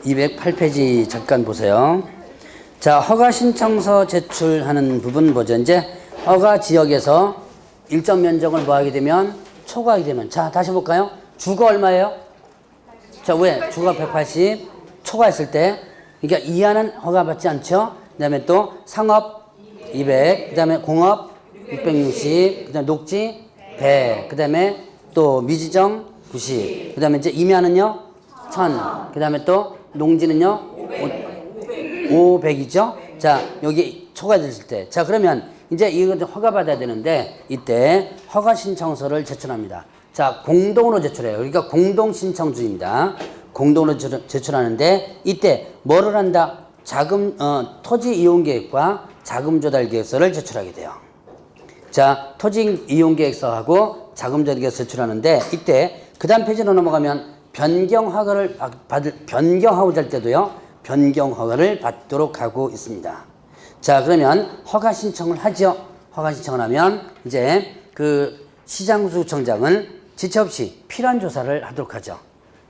208페이지 잠깐 보세요. 자, 허가 신청서 제출하는 부분 보죠. 이제 허가 지역에서 일정 면적을 뭐 하게 되면 초과하게 되면, 자 다시 볼까요? 주거 얼마예요? 자, 왜? 주거 180 초과했을 때, 그러니까 이하는 허가받지 않죠. 그 다음에 또 상업 200, 그 다음에 공업 660, 그 다음에 녹지 100, 그 다음에 또 미지정 90, 그 다음에 이제 임야는요 1000, 그 다음에 또 농지는요 500이죠. 자, 여기 초과됐을 때, 자 그러면 이제 이거 허가받아야 되는데, 이때 허가 신청서를 제출합니다. 자, 공동으로 제출해요. 그러니까 공동신청주입니다. 공동으로 제출하는데, 이때 뭐를 한다? 토지 이용 계획과 자금 조달 계획서를 제출하게 돼요. 자, 토지 이용 계획서하고 자금 조달 계획서 제출하는데, 이때 그 다음 페이지로 넘어가면 변경 허가를 변경하고자 할 때도요, 변경 허가를 받도록 하고 있습니다. 자, 그러면 허가 신청을 하죠. 허가 신청을 하면 이제 그 시장구청장은 지체 없이 필요한 조사를 하도록 하죠.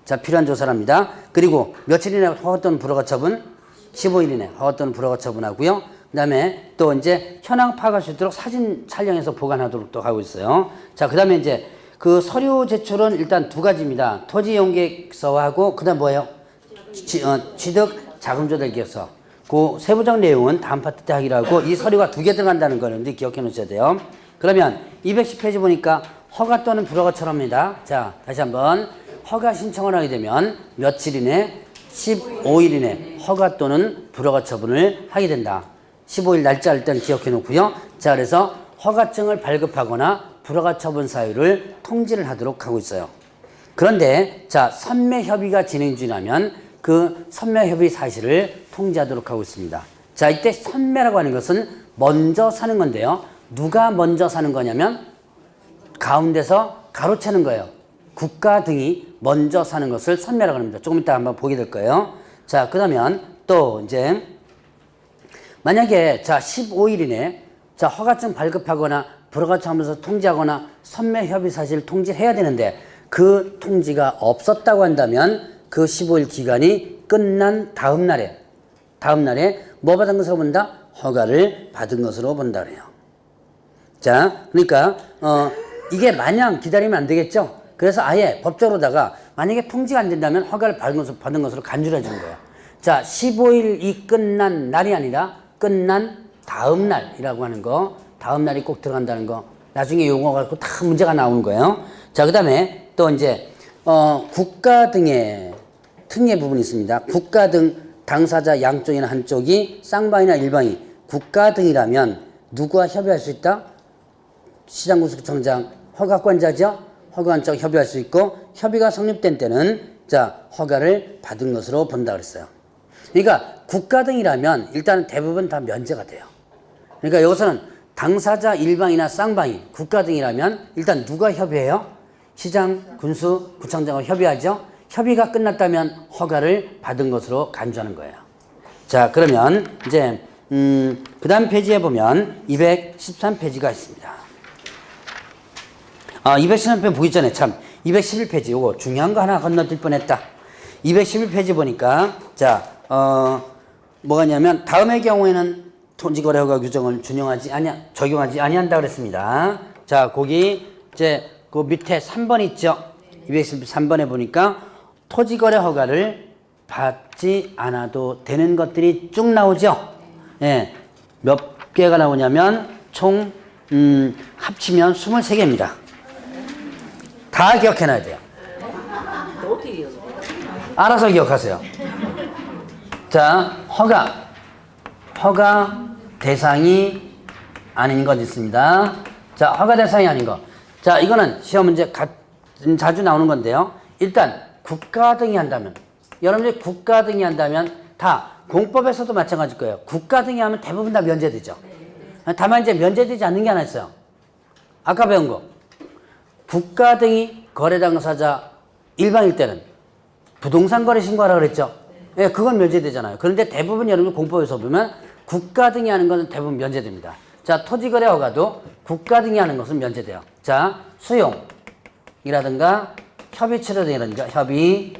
자, 필요한 조사를 합니다. 그리고 며칠 이내 허가 또는 불허가 처분, 15일 이내 허가 또는 불허가 처분하고요. 그 다음에 또 이제 현황 파악할 수 있도록 사진 촬영해서 보관하도록 또 하고 있어요. 자, 그 다음에 이제 그 서류 제출은 일단 두 가지입니다. 토지 이용 계획서하고 그 다음 뭐예요? 취득 자금 조달 계획서. 그 세부적 내용은 다음 파트 때 하기로 하고, 이 서류가 두 개 들어간다는 걸 여러분들이 기억해 놓으셔야 돼요. 그러면 210페이지 보니까 허가 또는 불허가처럼입니다. 자, 다시 한번 허가 신청을 하게 되면 며칠 이내 15일 이내 허가 또는 불허가 처분을 하게 된다. 15일 날짜를 일단 기억해 놓고요. 자, 그래서 허가증을 발급하거나 불허가 처분 사유를 통지를 하도록 하고 있어요. 그런데 자, 선매 협의가 진행 중이라면 그 선매 협의 사실을 통지하도록 하고 있습니다. 자, 이때 선매라고 하는 것은 먼저 사는 건데요. 누가 먼저 사는 거냐면 가운데서 가로채는 거예요. 국가 등이 먼저 사는 것을 선매라고 합니다. 조금 이따 한번 보게 될 거예요. 자, 그러면 또 이제 만약에 자 15일 이내 자 허가증 발급하거나 불허가 처분서 통지하거나 선매 협의 사실 통지해야 되는데, 그 통지가 없었다고 한다면 그 15일 기간이 끝난 다음 날에 뭐 받은 것으로 본다? 허가를 받은 것으로 본다 그래요. 자, 그러니까 이게 마냥 기다리면 안 되겠죠. 그래서 아예 법적으로다가 만약에 통지가 안 된다면 허가를 받은 것으로 간주를 해주는 거예요. 자, 15일이 끝난 날이 아니라 끝난 다음 날이라고 하는 거, 다음 날이 꼭 들어간다는 거, 나중에 용어 갖고 다 문제가 나오는 거예요. 자, 그 다음에 또 이제 국가 등의 특례 부분이 있습니다. 국가 등 당사자 양쪽이나 한쪽이 쌍방이나 일방이 국가 등이라면 누구와 협의할 수 있다? 시장구청장 허가권자죠. 허가권자와 협의할 수 있고, 협의가 성립된 때는 자 허가를 받은 것으로 본다 그랬어요. 그러니까 국가 등이라면 일단 대부분 다 면제가 돼요. 그러니까 여기서는 당사자 일방이나 쌍방이 국가 등이라면 일단 누가 협의해요? 시장, 군수, 구청장과 협의하죠. 협의가 끝났다면 허가를 받은 것으로 간주하는 거예요. 자, 그러면 이제 그 다음 페이지에 보면 213페이지가 있습니다. 213페이지 보기 전에 참 211페이지 요거 중요한 거 하나 건너뛸 뻔했다. 211페이지 보니까 자 뭐가냐면 다음의 경우에는 토지거래 허가 규정을 적용하지 아니한다 그랬습니다. 자, 거기 이제 그 밑에 3번 있죠. 213번에 보니까 토지거래 허가를 받지 않아도 되는 것들이 쭉 나오죠. 예, 몇 개가 나오냐면 총 합치면 23개입니다. 다 기억해놔야 돼요. 어떻게 기억해? 알아서 기억하세요. 자, 허가 대상이 아닌 것 있습니다. 자, 허가 대상이 아닌 것. 자, 이거는 시험 문제 자주 나오는 건데요. 일단 국가 등이 한다면, 여러분들이 국가 등이 한다면 다 공법에서도 마찬가지일 거예요. 국가 등이 하면 대부분 다 면제되죠. 다만 이제 면제되지 않는 게 하나 있어요. 아까 배운 거. 국가 등이 거래 당사자 일방일 때는 부동산 거래 신고하라고 그랬죠. 예, 그건 면제되잖아요. 그런데 대부분 여러분 공법에서 보면 국가 등이 하는 것은 대부분 면제됩니다. 자, 토지거래 허가도 국가 등이 하는 것은 면제돼요. 자, 수용이라든가 협의 취득이라든가 협의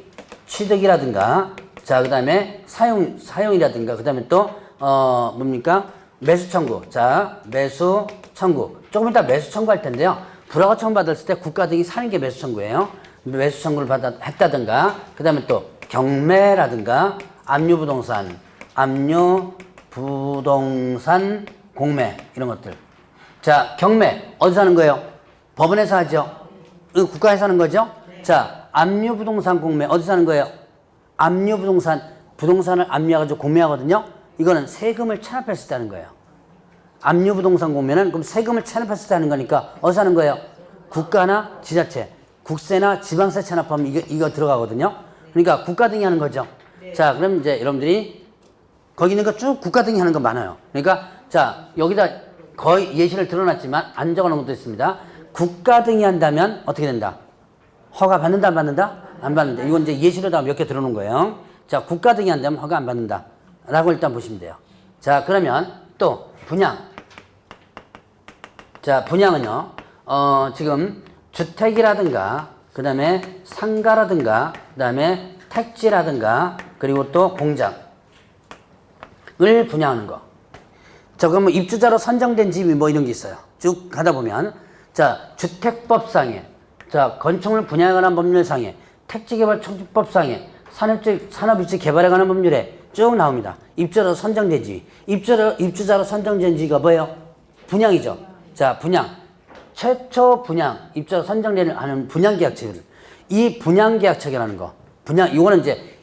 취득이라든가 자, 그 다음에 사용이라든가, 그 다음에 또, 뭡니까? 매수 청구. 자, 매수 청구. 조금 이따 매수 청구할 텐데요. 불허가 청구받았을 때 국가 등이 사는 게 매수 청구예요. 매수 청구를 했다든가, 그 다음에 또 경매라든가, 압류부동산 공매, 이런 것들. 자, 경매. 어디서 하는 거예요? 법원에서 하죠. 국가에서 하는 거죠. 자, 압류부동산 공매. 어디서 하는 거예요? 부동산을 압류해가지고 공매하거든요. 이거는 세금을 체납했을 때 하는 거예요. 압류부동산 공매는 그럼 세금을 체납했을 때 하는 거니까 어디서 하는 거예요? 국가나 지자체, 국세나 지방세 체납하면 이거 들어가거든요. 그러니까 국가 등이 하는 거죠. 자, 그럼 이제 여러분들이 거기 있는 거 쭉 국가 등이 하는 거 많아요. 그러니까 자, 여기다 거의 예시를 들어놨지만 안 적어놓은 것도 있습니다. 국가 등이 한다면 어떻게 된다? 허가 받는다, 안 받는다? 안 받는다. 이건 이제 예시로다 몇 개 들어놓은 거예요. 자, 국가 등이 한다면 허가 안 받는다. 라고 일단 보시면 돼요. 자, 그러면 또 분양. 자, 분양은요, 지금 주택이라든가, 그 다음에 상가라든가, 그 다음에 택지라든가, 그리고 또 공장을 분양하는 거. 자, 그러면 입주자로 선정된 집이 뭐 이런 게 있어요. 쭉 가다 보면, 자, 주택법상에, 자, 건축물 분양에 관한 법률상에, 택지개발청지법상에, 산업일지 개발에 관한 법률에 쭉 나옵니다. 입주자로 선정된 집. 입주자로 선정된 집이 뭐예요? 분양이죠. 자, 분양. 최초 분양, 입주자로 선정되는 분양계약 체결. 이 분양계약 체결하는 거. 이거는 이제,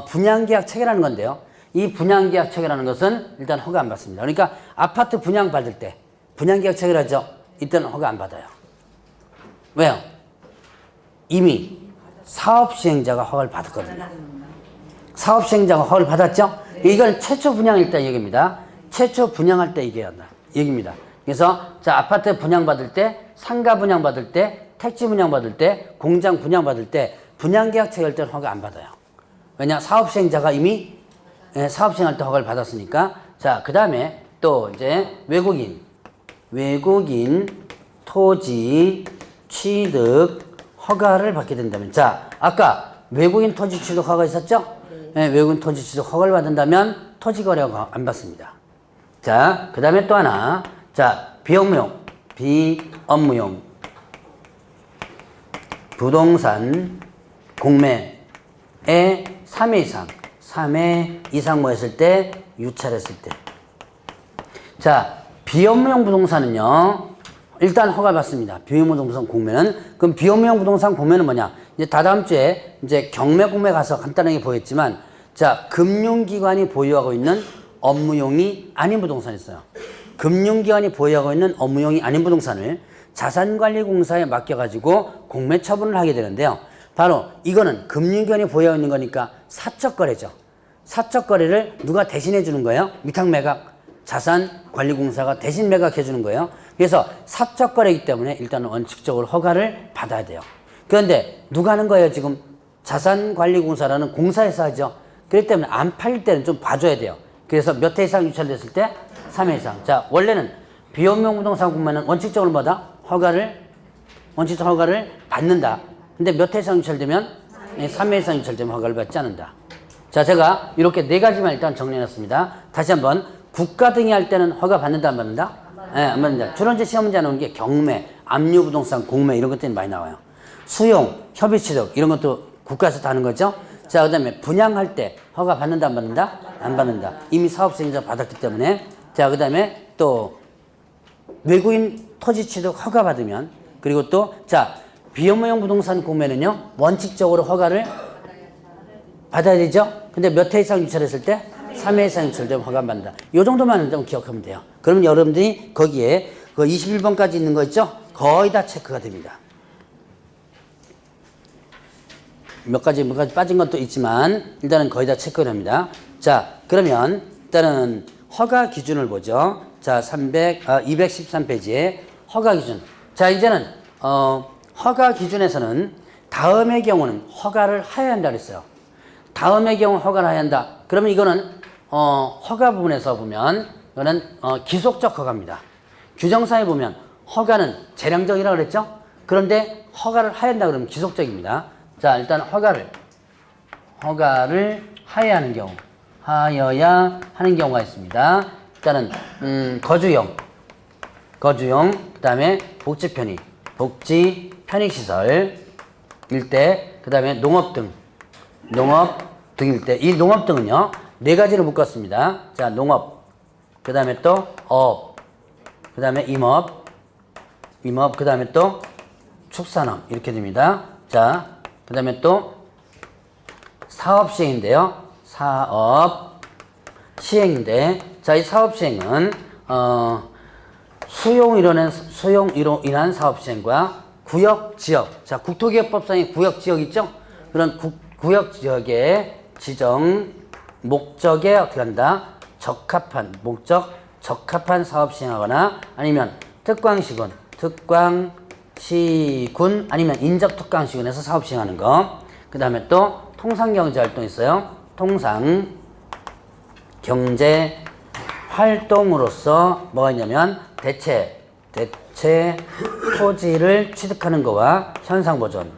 분양계약 체결하는 건데요. 이 분양계약 체결하는 것은 일단 허가 안 받습니다. 그러니까 아파트 분양 받을 때 분양계약 체결하죠. 이때는 허가 안 받아요. 왜요? 이미 사업시행자가 허가를 받았거든요. 사업시행자가 허가를 받았죠? 이건 최초 분양일 때 얘기입니다. 최초 분양할 때 얘기입니다. 그래서 자, 아파트 분양받을 때, 상가 분양받을 때, 택지 분양받을 때, 공장 분양받을 때 분양계약 체결 때는 허가 안 받아요. 왜냐? 사업시행자가 이미 사업시행할 때 허가를 받았으니까. 자, 그 다음에 또 이제 외국인 토지 취득 허가를 받게 된다면, 자, 아까 외국인 토지 취득 허가 있었죠? 네, 외국인 토지 취득 허가를 받는다면 토지거래 허가 안 받습니다. 자, 그 다음에 또 하나. 자, 비업무용 부동산 공매에 3회 이상 뭐 했을 때? 유찰했을 때. 자, 비업무용 부동산은요, 일단 허가 받습니다. 비업무용 부동산 공매는. 그럼 비업무용 부동산 공매는 뭐냐? 이제 다다음 주에 이제 경매 공매 가서 간단하게 보였지만, 자, 금융기관이 보유하고 있는 업무용이 아닌 부동산이 있어요. 금융기관이 보유하고 있는 업무용이 아닌 부동산을 자산관리공사에 맡겨가지고 공매 처분을 하게 되는데요. 바로 이거는 금융기관이 보유하고 있는 거니까 사적거래죠. 사적거래를 누가 대신해 주는 거예요? 위탁매각, 자산관리공사가 대신 매각해 주는 거예요. 그래서 사적거래이기 때문에 일단은 원칙적으로 허가를 받아야 돼요. 그런데 누가 하는 거예요? 지금 자산관리공사라는 공사에서 하죠. 그렇기 때문에 안 팔릴 때는 좀 봐줘야 돼요. 그래서 몇 회 이상 유찰됐을 때? 3회 이상. 자, 원래는 비업무용 부동산 공매는 원칙적으로 뭐다? 원칙적으로 허가를 받는다. 근데 몇 회 이상 유찰되면? 3회 이상 유찰되면 허가를 받지 않는다. 자, 제가 이렇게 네 가지만 일단 정리해놨습니다. 다시 한번. 국가 등이 할 때는 허가 받는다, 안 받는다? 네, 안 받는다. 주로 이제 시험 문제 나오는 게 경매, 압류부동산, 공매 이런 것들이 많이 나와요. 수용, 협의취득 이런 것도 국가에서 다 하는 거죠. 자, 그 다음에 분양할 때 허가 받는다, 안 받는다? 안 받는다. 이미 사업시행자 받았기 때문에. 자, 그 다음에 또 외국인 토지 취득 허가 받으면, 그리고 또 자, 비업무용 부동산 공매는요, 원칙적으로 허가를 받아야 되죠. 근데 몇 회 이상 유찰했을 때? 3회 이상 유찰되면 허가 안 받는다. 요 정도만 좀 기억하면 돼요. 그러면 여러분들이 거기에 그 21번까지 있는 거 있죠? 거의 다 체크가 됩니다. 몇 가지 빠진 것도 있지만 일단은 거의 다 체크를 합니다. 자, 그러면 일단은 허가 기준을 보죠. 자, 213페이지에 허가 기준. 자, 이제는 허가 기준에서는 다음의 경우는 허가를 하여야 한다 그랬어요. 다음의 경우 허가를 해야 한다. 그러면 이거는 허가 부분에서 보면 이거는 기속적 허가입니다. 규정사에 보면 허가는 재량적이라고 그랬죠. 그런데 허가를 해야 한다 그러면 기속적입니다. 자, 일단 허가를 하여야 하는 경우가 있습니다. 일단은 거주용, 그 다음에 복지 편익시설 일대, 그 다음에 농업 등일 때, 이 농업 등은요 네 가지를 묶었습니다. 자, 농업, 그 다음에 또 업, 그 다음에 임업, 그 다음에 또 축산업 이렇게 됩니다. 자, 그 다음에 또 사업 시행인데요. 사업 시행인데, 자, 이 사업 시행은 수용으로 인한 사업 시행과 구역 지역, 자, 국토기업법상의 구역 지역 있죠? 그런 구역 지역의 지정 목적에 어떻게 한다? 적합한 사업 시행하거나 아니면 특광시군 아니면 인접 특광시군에서 사업 시행하는 거. 그 다음에 또 통상경제활동 있어요. 통상경제활동으로서 뭐가 있냐면 대체 토지를 취득하는 거와 현상보존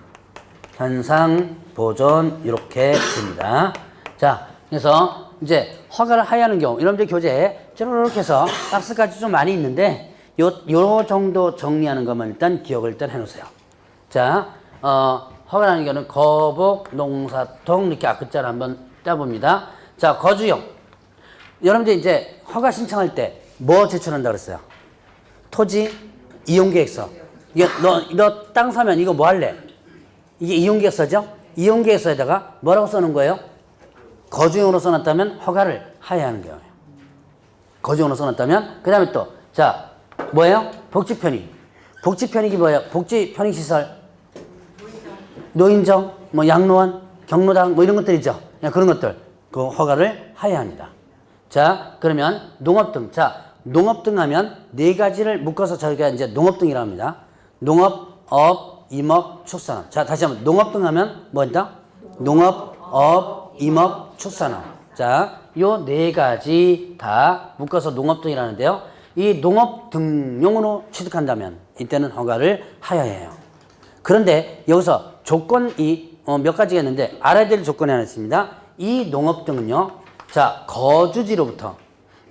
이렇게 됩니다. 자, 그래서 이제 허가를 하여하는 경우, 여러분들 교재에 이렇게 해서 박스까지 좀 많이 있는데 요 정도 정리하는 것만 일단 기억을 일단 해놓으세요. 자, 허가라는 경우는 거복, 농사통 이렇게 앞글자를 한번 떼봅니다. 자, 거주용. 여러분들 이제 허가 신청할 때 뭐 제출한다 그랬어요? 토지 이용계획서. 이게 너 땅 사면 이거 뭐 할래? 이게 이용계획서죠? 이용계획서에다가 뭐라고 써놓은 거예요? 거주용으로 써놨다면 허가를 하여야 하는 거예요. 거주용으로 써놨다면. 그 다음에 또, 자, 뭐예요? 복지편익이 뭐예요? 복지편익시설. 노인정, 뭐 양로원, 경로당, 뭐 이런 것들이죠. 그런 것들. 그 허가를 하여야 합니다. 자, 그러면 농업등. 자, 농업등 하면 네 가지를 묶어서 저희가 이제 농업등이라고 합니다. 농업, 업, 임업, 축산업. 자, 다시 한번. 농업등 하면 뭐다? 농업, 업, 임업, 축산업. 자, 요 네 가지 다 묶어서 농업등이라는데요. 이 농업등용으로 취득한다면 이때는 허가를 하여야 해요. 그런데 여기서 조건이 몇 가지가 있는데 알아야 될 조건이 하나 있습니다. 이 농업등은요. 자, 거주지로부터,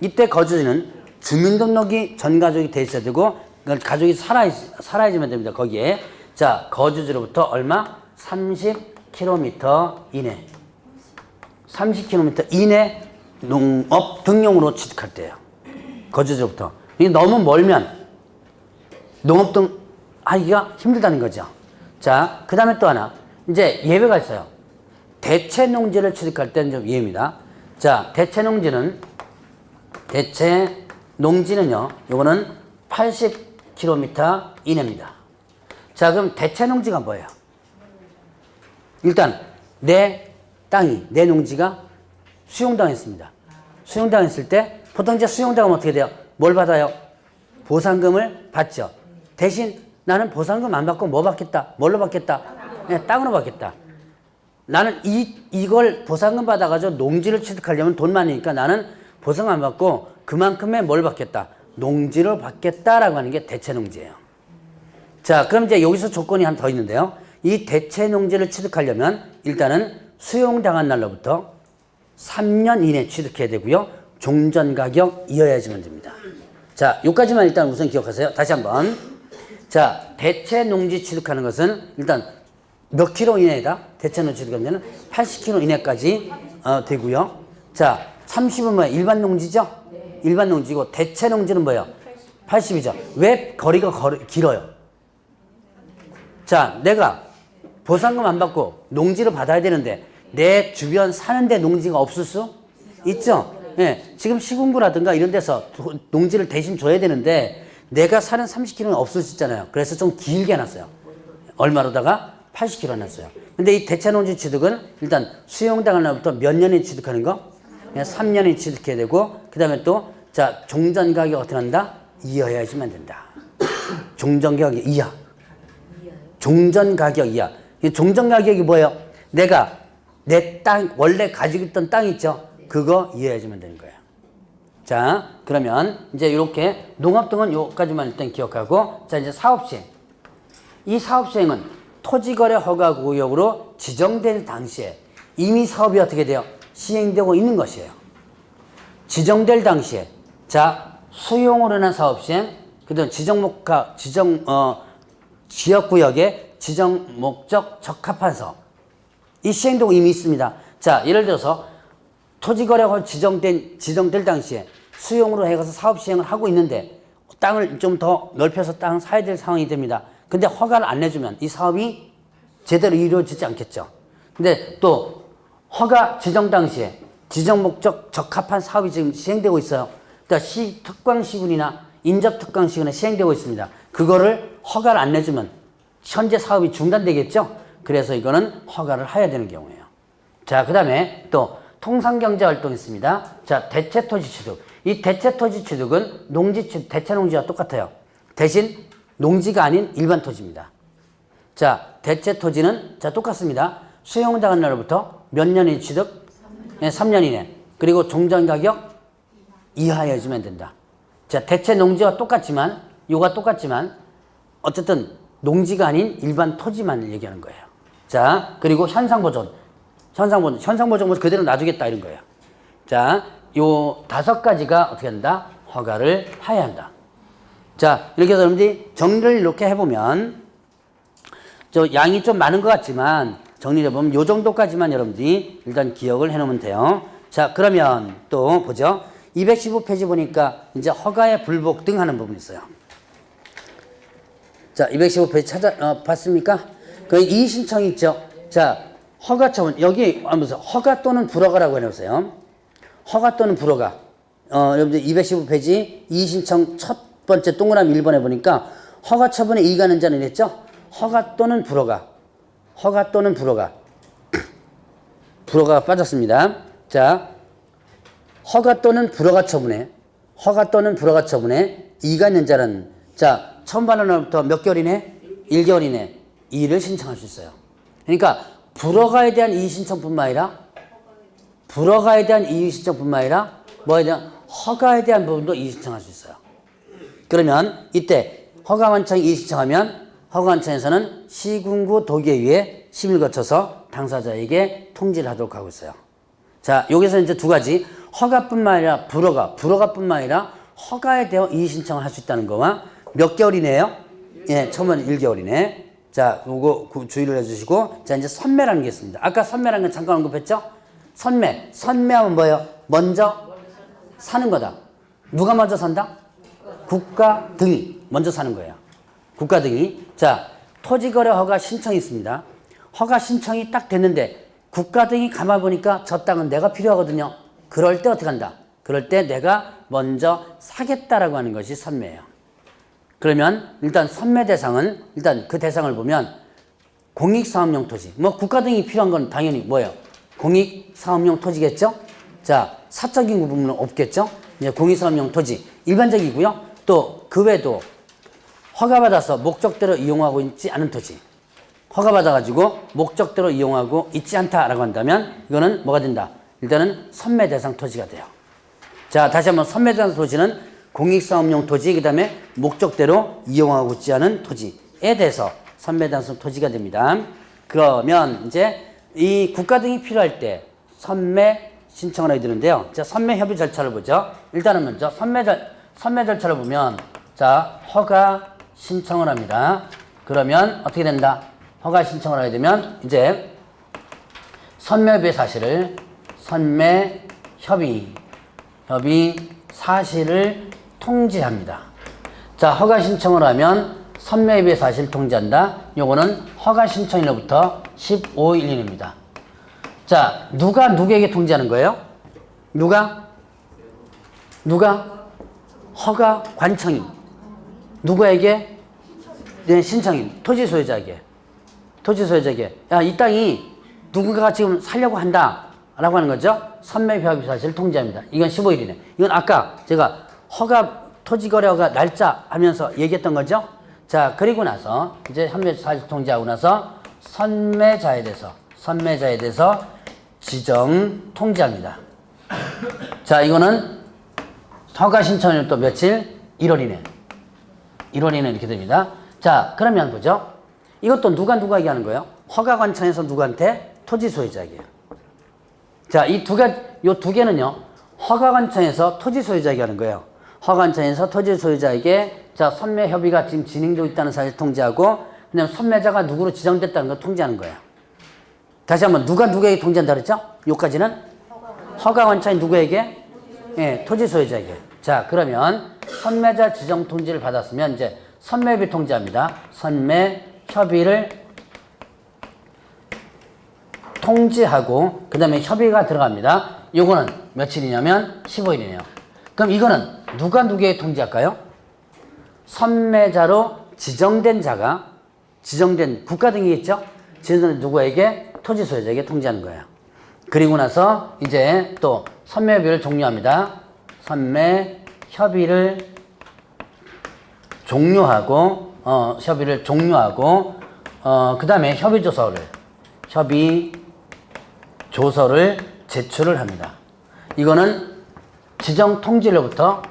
이때 거주지는 주민등록이 전 가족이 돼 있어야 되고 가족이 살아야지만 됩니다. 거기에. 자, 거주지로부터 얼마? 30km 이내. 30km 이내 농업 등용으로 취득할 때예요. 거주지로부터. 이게 너무 멀면 농업 등 하기가 힘들다는 거죠. 자, 그 다음에 또 하나. 이제 예외가 있어요. 대체 농지를 취득할 때는 좀 예외입니다. 자, 대체 농지는요, 요거는 80km 이내입니다. 자, 그럼 대체 농지가 뭐예요? 일단, 내 농지가 수용당했습니다. 수용당했을 때, 보통 이제 수용당하면 어떻게 돼요? 뭘 받아요? 보상금을 받죠. 대신 나는 보상금 안 받고 뭐 받겠다? 뭘로 받겠다? 네, 땅으로 받겠다. 나는 이걸 보상금 받아가지고 농지를 취득하려면 돈 많으니까 나는 보상 안 받고 그만큼의 뭘 받겠다? 농지를 받겠다라고 하는 게 대체 농지예요. 자, 그럼 이제 여기서 조건이 하나 더 있는데요. 이 대체 농지를 취득하려면 일단은 수용당한 날로부터 3년 이내 취득해야 되고요. 종전 가격 이어야지만 됩니다. 자, 여기까지만 일단 우선 기억하세요. 다시 한번. 자, 대체 농지 취득하는 것은 일단 몇 킬로 이내다? 대체 농지 취득하면 80km 이내까지 되고요. 자, 30은 뭐예요? 일반 농지죠? 일반 농지고 대체 농지는 뭐예요? 80이죠. 왜 거리가 길어요? 자, 내가 보상금 안 받고 농지를 받아야 되는데 내 주변 사는데 농지가 없을 수 있죠? 예, 지금 시군구라든가 이런 데서 농지를 대신 줘야 되는데 내가 사는 30km는 없을 수 있잖아요. 그래서 좀 길게 해놨어요. 얼마로다가? 80km 해놨어요. 근데 이 대체 농지 취득은 일단 수용당할 날부터 몇 년에 취득하는 거? 그냥 3년에 취득해야 되고, 그 다음에 또, 자, 종전 가격 어떻게 한다? 이어야지만 된다. 종전 가격 이하. 종전 가격 이하. 이 종전 가격이 뭐예요? 내가 내 땅, 원래 가지고 있던 땅 있죠? 그거 이해해주면 되는 거예요. 자, 그러면 이제 이렇게 농업 등은 요까지만 일단 기억하고, 자, 이제 사업시행. 이 사업시행은 토지거래 허가 구역으로 지정된 당시에 이미 사업이 어떻게 돼요? 시행되고 있는 것이에요. 지정될 당시에. 자, 수용으로 인한 사업 시행, 그다음 지역구역의 지정 목적 적합한 사업. 이 시행되고 이미 있습니다. 자, 예를 들어서 토지거래가 지정될 당시에 수용으로 해가서 사업 시행을 하고 있는데 땅을 좀 더 넓혀서 땅을 사야 될 상황이 됩니다. 근데 허가를 안 내주면 이 사업이 제대로 이루어지지 않겠죠. 근데 또 허가 지정 당시에 지정 목적 적합한 사업이 지금 시행되고 있어요. 그러니까 특광시군이나 인접특광시군에 시행되고 있습니다. 그거를 허가를 안 내주면 현재 사업이 중단되겠죠. 그래서 이거는 허가를 해야 되는 경우예요. 자, 그 다음에 또 통상경제활동이 있습니다. 자, 대체토지 취득. 이 대체토지 취득은 대체농지와 똑같아요. 대신 농지가 아닌 일반 토지입니다. 자, 대체토지는 자 똑같습니다. 수용당한 날로부터 몇 년이 취득? 3년 이내. 그리고 종전가격 이하여지면 된다. 자, 대체농지와 똑같지만 요가 똑같지만 어쨌든 농지가 아닌 일반 토지만 얘기하는 거예요. 자, 그리고 현상보존 그대로 놔두겠다 이런 거예요. 자, 요 5가지가 어떻게 한다? 허가를 해야 한다. 자, 이렇게 해서 여러분들이 정리를 이렇게 해보면 저 양이 좀 많은 것 같지만 정리를 해보면 요 정도까지만 여러분들이 일단 기억을 해놓으면 돼요. 자, 그러면 또 보죠. 215페이지 보니까 이제 허가의 불복 등 하는 부분이 있어요. 자, 215페이지 봤습니까? 그 이의신청이 있죠. 자, 허가처분 여기 무슨 허가 또는 불허가라고 해놓으세요. 허가 또는 불허가. 여러분들 215페이지 이의신청 첫 번째 동그라미 1번에 보니까 허가 처분에 이의가 있는 자는 이랬죠. 허가 또는 불허가. 허가 또는 불허가. 불허가가 빠졌습니다. 자, 허가 또는 불허가 처분에 이의가 있는 자는 자, 처음 받는 날부터 몇 개월 이내? 1개월 이내 이의를 신청할 수 있어요. 그러니까 불허가에 대한 이의신청뿐만 아니라 뭐에 대한 허가에 대한 부분도 이의신청할 수 있어요. 그러면 이때 허가관청이 이의신청하면 허가관청에서는 시군구 도계위에 심의를 거쳐서 당사자에게 통지를 하도록 하고 있어요. 자, 여기서 이제 2가지 허가뿐만 아니라 불허가뿐만 아니라 허가에 대한 이의신청을 할 수 있다는 거와 몇 개월 이내요? 예, 처음에는 1개월 이내. 자, 요거 주의를 해주시고, 자, 이제 선매라는 게 있습니다. 아까 선매라는 건 잠깐 언급했죠? 선매하면 뭐예요? 먼저 사는 거다. 누가 먼저 산다? 국가 등이 먼저 사는 거예요. 국가 등이. 자, 토지거래 허가 신청이 있습니다. 허가 신청이 딱 됐는데 국가 등이 가만 보니까 저 땅은 내가 필요하거든요. 그럴 때 어떻게 한다? 그럴 때 내가 먼저 사겠다라고 하는 것이 선매예요. 그러면 일단 선매 대상은 일단 그 대상을 보면 공익사업용 토지. 뭐 국가 등이 필요한 건 당연히 뭐예요? 공익사업용 토지겠죠? 자, 사적인 부분은 없겠죠? 이제 공익사업용 토지 일반적이고요. 또 그 외에도 허가받아서 목적대로 이용하고 있지 않은 토지. 허가받아가지고 목적대로 이용하고 있지 않다라고 한다면 이거는 뭐가 된다? 일단은 선매 대상 토지가 돼요. 자, 다시 한번 선매 대상 토지는 공익사업용 토지, 그 다음에 목적대로 이용하고 있지 않은 토지에 대해서 선매 대상 토지가 됩니다. 그러면 이제 이 국가 등이 필요할 때 선매 신청을 하게 되는데요. 자, 선매 협의 절차를 보죠. 일단은 먼저 선매 절차를 보면 자, 허가 신청을 합니다. 그러면 어떻게 된다? 허가 신청을 하게 되면 이제 선매협의 사실을 선매협의 사실을 통지합니다. 자, 허가 신청을 하면 선매협의 사실을 통지한다. 요거는 허가 신청일로부터 15일 이내입니다. 자, 누가 누구에게 통지하는 거예요? 누가? 허가 관청이. 누구에게? 네, 신청인. 토지 소유자에게. 야, 이 땅이 누군가가 지금 살려고 한다. 라고 하는 거죠. 선매협의 사실을 통지합니다. 이건 15일 이내. 이건 아까 제가 토지거래허가 날짜 하면서 얘기했던 거죠. 자, 그리고 나서 이제 선매 사실 통지하고 나서 선매자에 대해서 지정 통지합니다. 자, 이거는 허가 신청일 또 며칠? 1월 이내 이렇게 됩니다. 자, 그러면 보죠. 이것도 누가 얘기하는 거예요? 허가관청에서 누구한테? 토지 소유자에게요. 자, 요 두 개는요, 허가관청에서 토지 소유자에게 하는 거예요. 허가관청에서 토지 소유자에게 자, 선매 협의가 지금 진행되고 있다는 사실 통지하고, 그다음 선매자가 누구로 지정됐다는 걸 통지하는 거예요. 다시 한번, 누가 누구에게 통지한다 그랬죠? 요까지는 허가관청이 누구에게? 예, 토지 소유자에게. 자, 그러면 선매자 지정 통지를 받았으면 이제 선매협의 통지합니다. 선매협의를 통지하고 그 다음에 협의가 들어갑니다. 요거는 며칠이냐면 15일이네요. 그럼 이거는 누가 누구에게 통지할까요? 선매자로 지정된 자가 지정된 국가 등이겠죠? 지정된 누구에게? 토지 소유자에게 통지하는 거예요. 그리고 나서 이제 또 선매협의를 종료합니다. 선매협의를 종료하고 그 다음에 협의조서를 제출을 합니다. 이거는 지정 통지로부터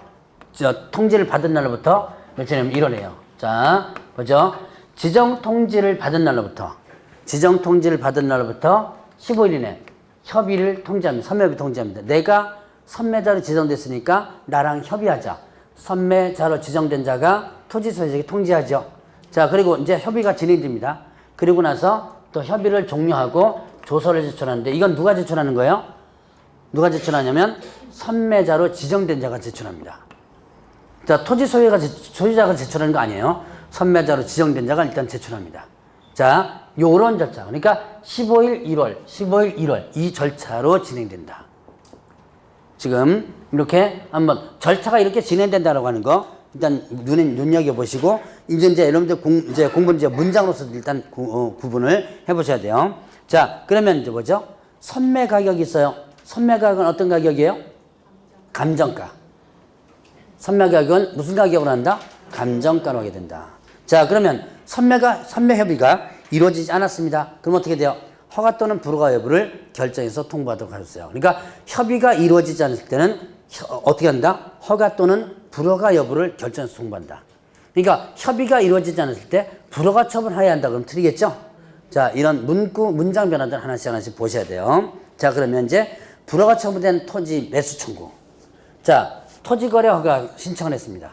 통지를 받은 날로부터 며칠이냐면 1월이에요. 자, 보죠. 지정 통지를 받은 날로부터 15일 이내 협의를 통지합니다. 선매협의 통지합니다. 내가 선매자로 지정됐으니까 나랑 협의하자. 선매자로 지정된 자가 토지 소유자에게 통지하죠. 자, 그리고 이제 협의가 진행됩니다. 그리고 나서 또 협의를 종료하고 조서를 제출하는데 이건 누가 제출하는 거예요? 누가 제출하냐면 선매자로 지정된 자가 제출합니다. 자, 토지 소유자가 제출하는 거 아니에요. 선매자로 지정된 자가 일단 제출합니다. 자, 요런 절차. 그러니까 15일, 1월 이 절차로 진행된다. 지금 이렇게 한번 절차가 이렇게 진행된다라고 하는 거 일단 눈여겨보시고 이제 여러분들 이제 공부는 이제 문장으로서 일단 구분을 해보셔야 돼요. 자, 그러면 이제 뭐죠? 선매 가격이 있어요. 선매 가격은 어떤 가격이에요? 감정가. 선매 가격은 무슨 가격으로 한다? 감정가로 하게 된다. 자, 그러면 선매 협의가 이루어지지 않았습니다. 그럼 어떻게 돼요? 허가 또는 불허가 여부를 결정해서 통보하도록 하셨어요. 그러니까 협의가 이루어지지 않을 때는 어떻게 한다? 허가 또는 불허가 여부를 결정해서 통보한다. 그러니까 협의가 이루어지지 않았을 때 불허가 처분하여야 한다. 그럼 틀리겠죠? 자, 이런 문장 변화들 하나씩 보셔야 돼요. 자, 그러면 이제 불허가 처분된 토지 매수 청구. 자, 토지거래 허가 신청을 했습니다.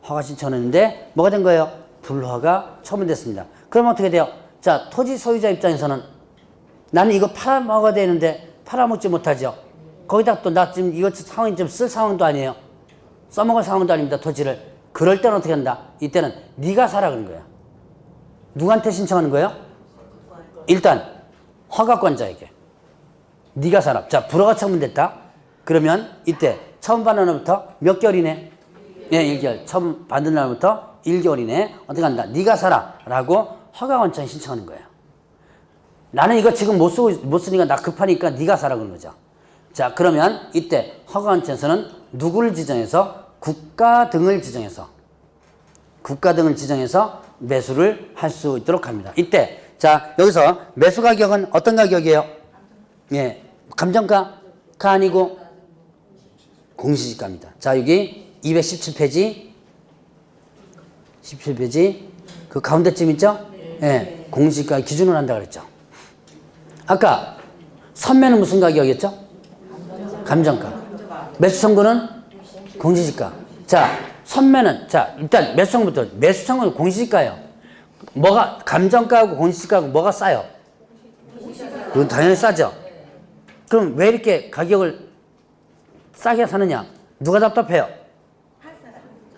허가 신청을 했는데 뭐가 된 거예요? 불허가 처분됐습니다. 그러면 어떻게 돼요? 자, 토지 소유자 입장에서는 나는 이거 팔아먹어야 되는데 팔아먹지 못하죠. 거기다 또 나 지금 이거 상황이 좀 쓸 상황도 아니에요. 써먹을 상황도 아닙니다. 토지를. 그럴 때는 어떻게 한다? 이때는 네가 사라 그런 거야. 누구한테 신청하는 거예요? 일단 허가권자에게. 네가 사라. 자, 불허가 처분됐다. 그러면 이때 처음 받는 날부터 몇 개월 이내? 네, 1개월. 처음 받는 날부터 1개월 이내 어떻게 한다? 네가 사라 라고 허가권자에 신청하는 거예요. 나는 이거 지금 못 쓰니까 나 급하니까 네가 사라 그런 거죠. 자, 그러면 이때 허가원청에서는 누구를 지정해서 국가 등을 지정해서 매수를 할 수 있도록 합니다. 이때 자, 여기서 매수 가격은 어떤 가격이에요? 예, 감정가가 아니고 공시지가입니다. 자, 여기 217페이지 그 가운데쯤 있죠? 예, 공시지가 기준으로 한다 그랬죠. 아까 선매는 무슨 가격이었죠? 감정가. 매수 청구는 공시지가. 자, 선매는 자, 일단 매수 청구부터. 매수 청구는 공시지가예요. 뭐가 감정가하고 공시지가하고 뭐가 싸요? 이건 당연히 싸죠. 그럼 왜 이렇게 가격을 싸게 사느냐? 누가 답답해요?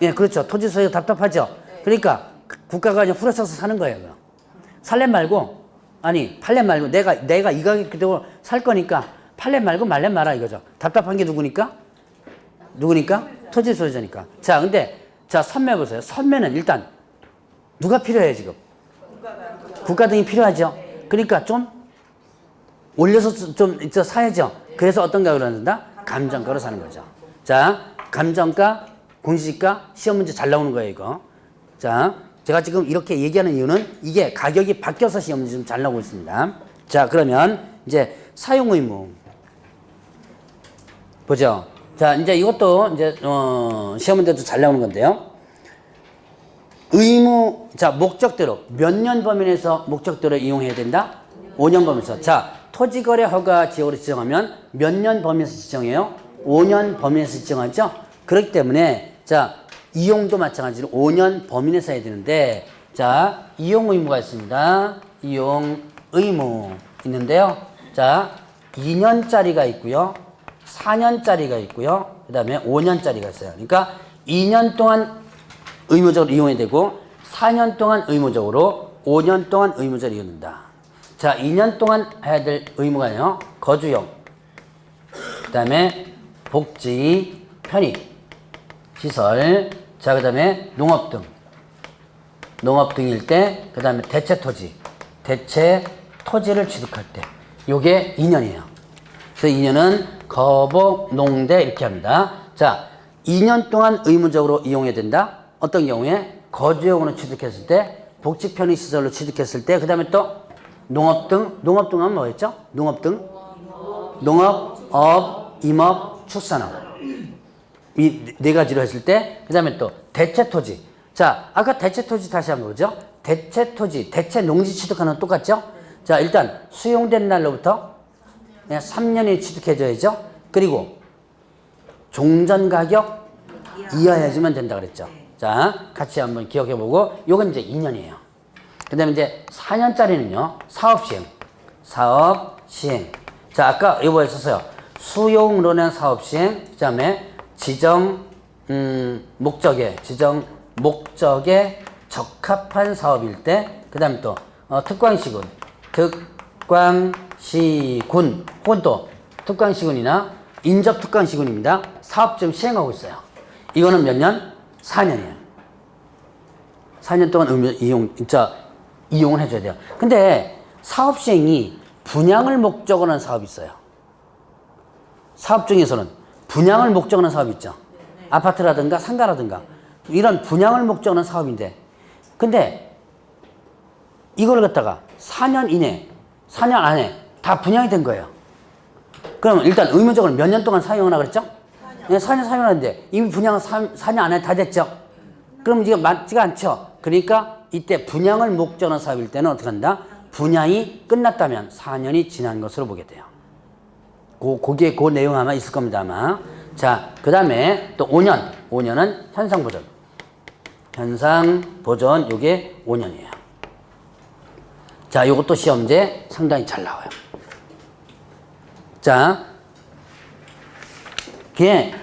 예, 그렇죠. 토지 소유가 답답하죠. 그러니까 국가가 그냥 후려쳐서 사는 거예요. 살래 말고 팔래 말고 내가 이 가격 그대로 살 거니까 팔래 말고 말래 마라 이거죠. 답답한 게 누구니까? 토지 소유자니까. 자, 근데 자, 선매 보세요. 선매는 일단 누가 필요해요, 지금? 국가 등이 필요하죠. 그러니까 좀 올려서 좀 사야죠. 그래서 어떤 가격으로 한다? 감정가로 사는 거죠. 자, 감정가, 공시지가 시험 문제 잘 나오는 거예요, 이거. 자, 제가 지금 이렇게 얘기하는 이유는 이게 가격이 바뀌어서 시험 문제 좀 잘 나오고 있습니다. 자, 그러면 이제 사용 의무 보죠. 자, 이제 이것도 이제 시험 문제도 잘 나오는 건데요. 의무, 자, 목적대로 몇 년 범위 내에서 목적대로 이용해야 된다? 5년 범위에서. 자, 토지거래 허가 지역으로 지정하면 몇 년 범위에서 지정해요? 5년 범위에서 지정하죠? 그렇기 때문에 자, 이용도 마찬가지로 5년 범위 내에서 해야 되는데 자, 이용 의무가 있습니다. 이용 의무 있는데요. 자, 2년짜리가 있고요. 4년짜리가 있고요. 그 다음에 5년짜리가 있어요. 그러니까 2년 동안 의무적으로 이용해야 되고 4년 동안 의무적으로 5년 동안 의무적으로 이용된다. 자, 2년 동안 해야 될 의무가요. 거주용, 그 다음에 복지, 편익, 시설, 자, 그 다음에 농업 등. 농업 등일 때, 그 다음에 대체 토지를 취득할 때. 요게 2년이에요. 그래서 2년은 거복, 농대 이렇게 합니다. 자, 2년 동안 의무적으로 이용해야 된다. 어떤 경우에? 거주용으로 취득했을 때, 복지 편의 시설로 취득했을 때, 그 다음에 또 농업 등, 농업 등 하면 뭐였죠? 농업 등? 농업, 업, 임업, 축산업. 이 네 가지로 했을 때, 그 다음에 또 대체 토지. 자, 아까 대체 토지 다시 한번 보죠. 대체 토지, 대체 농지 취득하는 거 똑같죠? 자, 일단 수용된 날로부터 3년이 취득해줘야죠. 그리고 종전 가격 이하해주면 된다 그랬죠. 자, 같이 한번 기억해보고, 요건 이제 2년이에요. 그 다음에 이제 4년짜리는요, 사업 시행. 자, 아까 이거 했었어요. 수용론의 사업 시행, 그 다음에 지정 목적에 적합한 사업일 때, 그 다음에 또 특광시군, 혹은 또 특광시군이나 인접특광시군입니다. 사업 지금 시행하고 있어요. 이거는 몇 년? 4년이에요. 4년 동안 이용을 해줘야 돼요. 근데 사업 시행이 분양을 목적으로 하는 사업이 있어요. 사업 중에서는 분양을 목적으로 하는 사업이 있죠. 아파트라든가 상가라든가 이런 분양을 목적으로 하는 사업인데, 근데 이걸 갖다가 4년 안에 다 분양이 된 거예요. 그럼 일단 의무적으로 몇 년 동안 사용하나 그랬죠? 4년 사용하는데 이미 분양은 4년 안에 다 됐죠? 그럼 이게 맞지가 않죠? 그러니까 이때 분양을 목적으로 하는 사업일 때는 어떻게 한다? 분양이 끝났다면 4년이 지난 것으로 보게 돼요. 거기에 그 내용 아마 있을 겁니다, 아마. 자, 그 다음에 또 5년. 5년은 현상보존. 현상보존, 요게 5년이에요. 자, 요것도 시험제 상당히 잘 나와요. 자, 그게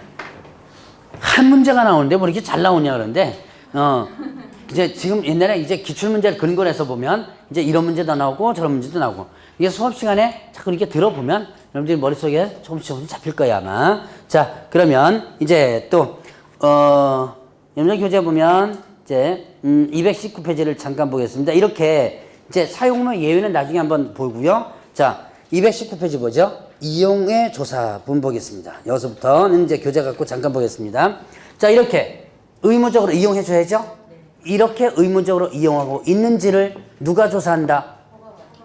한 문제가 나오는데 뭐 이렇게 잘 나오냐 그러는데, 이제 지금 옛날에 이제 기출문제를 근거해서 보면 이제 이런 문제도 나오고 저런 문제도 나오고, 이게 수업 시간에 자꾸 이렇게 들어보면 여러분들이 머릿속에 조금씩 잡힐 거야, 아마. 자, 그러면 이제 또, 염려 교재 보면 이제, 219페이지를 잠깐 보겠습니다. 이렇게 이제 사용료 예외는 나중에 한번 보고요. 자, 219페이지 보죠. 이용의 조사 부분 보겠습니다. 여기서부터는 이제 교재 갖고 잠깐 보겠습니다. 자, 이렇게 의무적으로 이용해줘야죠. 이렇게 의무적으로 이용하고 있는지를 누가 조사한다?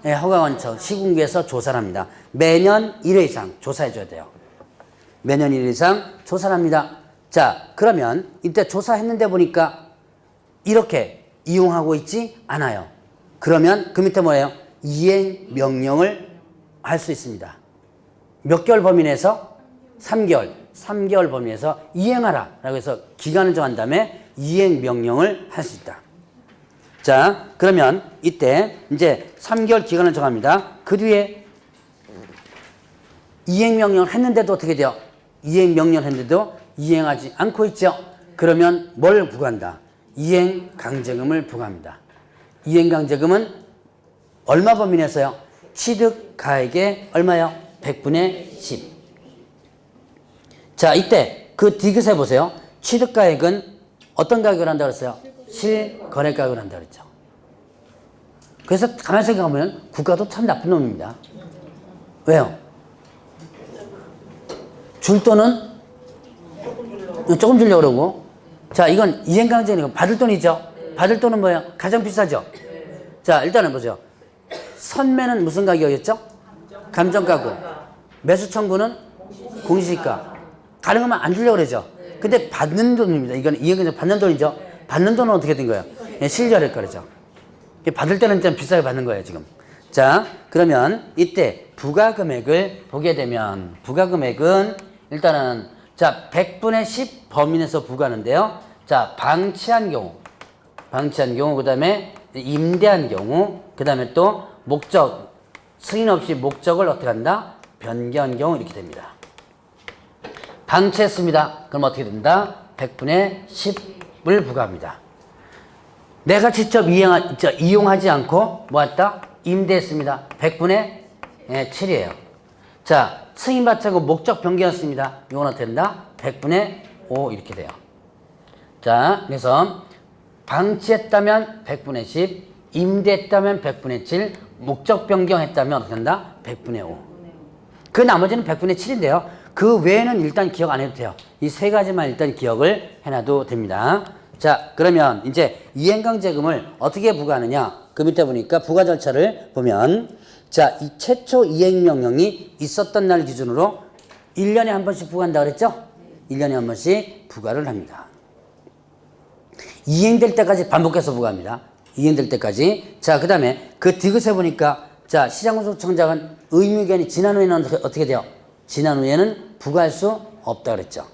네, 허가원청 시군구에서 조사를 합니다. 매년 1회 이상 조사해줘야 돼요. 매년 1회 이상 조사를 합니다. 자, 그러면 이때 조사했는데 보니까 이렇게 이용하고 있지 않아요. 그러면 그 밑에 뭐예요? 이행 명령을 할 수 있습니다. 몇 개월 범위 내에서? 3개월 범위 내에서 이행하라 라고 해서 기간을 정한 다음에 이행 명령을 할 수 있다. 자, 그러면 이때 이제 3개월 기간을 정합니다. 그 뒤에 이행 명령을 했는데도 어떻게 돼요? 이행 명령을 했는데도 이행하지 않고 있죠. 그러면 뭘 부과한다? 이행 강제금을 부과합니다. 이행 강제금은 얼마 범위 내에서요? 취득가액의 얼마요? 100분의 10. 자, 이때 그 디귿에 보세요. 취득가액은 어떤 가격을 한다고 했어요? 실거래가격을 한다고 했죠. 그래서 가만히 생각하면 국가도 참 나쁜 놈입니다. 왜요? 줄 돈은 조금 주려고 그러고, 자, 이건 이행강제니까 받을 돈이죠. 받을 돈은 뭐예요? 가장 비싸죠. 자, 일단은 보세요. 선매는 무슨 가격이었죠? 감정가구. 매수 청구는 공시지가. 가능하면 안 주려고 그러죠. 근데 받는 돈입니다. 이건 이행강제 받는 돈이죠. 받는 돈은 어떻게 된 거예요? 실거래가 그러죠. 받을 때는 좀 비싸게 받는 거예요, 지금. 자, 그러면 이때 부가금액을 보게 되면 부가금액은 일단은 자, 100분의 10 범위 내에서 부과하는데요. 자, 방치한 경우, 그 다음에 임대한 경우, 그 다음에 또 목적, 승인 없이 목적을 어떻게 한다? 변경한 경우 이렇게 됩니다. 방치했습니다. 그럼 어떻게 된다? 100분의 10을 부과합니다. 내가 직접 이용하지 않고 뭐 했다? 임대했습니다. 100분의 7이에요. 자, 승인받지 않고 목적 변경했습니다. 이건 어떻게 된다? 100분의 5 이렇게 돼요. 자, 그래서 방치했다면 100분의 10, 임대했다면 100분의 7, 목적 변경했다면 어떻게 된다? 100분의 5. 그 나머지는 100분의 7인데요. 그 외에는 일단 기억 안 해도 돼요. 이 세 가지만 일단 기억을 해놔도 됩니다. 자, 그러면 이제 이행강제금을 어떻게 부과하느냐? 그 밑에 보니까 부과 절차를 보면 자, 이 최초 이행명령이 있었던 날 기준으로 1년에 한 번씩 부과한다 그랬죠? 1년에 한 번씩 부과를 합니다. 이행될 때까지 반복해서 부과합니다. 이행될 때까지. 자, 그 다음에 그 디귿에 보니까 자, 시장구속청장은 의무기간이 지난 후에는 어떻게 돼요? 지난 후에는 부과할 수 없다 그랬죠.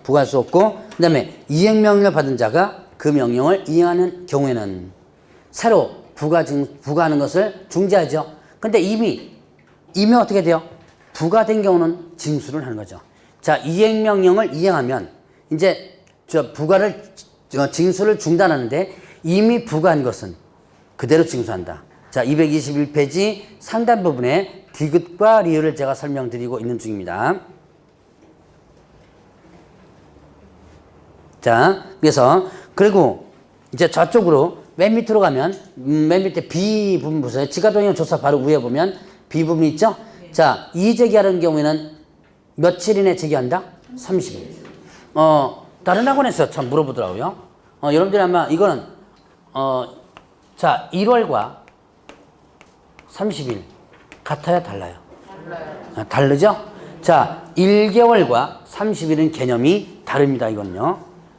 부과할 수 없고, 그 다음에 이행명령을 받은 자가 그 명령을 이행하는 경우에는 새로 부과하는 것을 중지하죠. 근데 이미 어떻게 돼요? 부과된 경우는 징수를 하는 거죠. 자, 이행명령을 이행하면 이제 징수를 중단하는데 이미 부과한 것은 그대로 징수한다. 자, 221페이지 상단 부분에 디귿과 리을을 제가 설명드리고 있는 중입니다. 자, 그래서 그리고 이제 저쪽으로 맨 밑으로 가면 맨 밑에 B 부분 보세요. 지가동형 조사 바로 위에 보면 B 부분 있죠? 자, 이의제기하는 경우에는 며칠 이내 제기한다? 30일. 다른 학원에서 참 물어보더라고요. 여러분들이 아마 이거는 자, 1월과 30일 같아요, 달라요? 달라요. 다르죠? 자, 1개월과 30일은 개념이 다릅니다, 이거는요.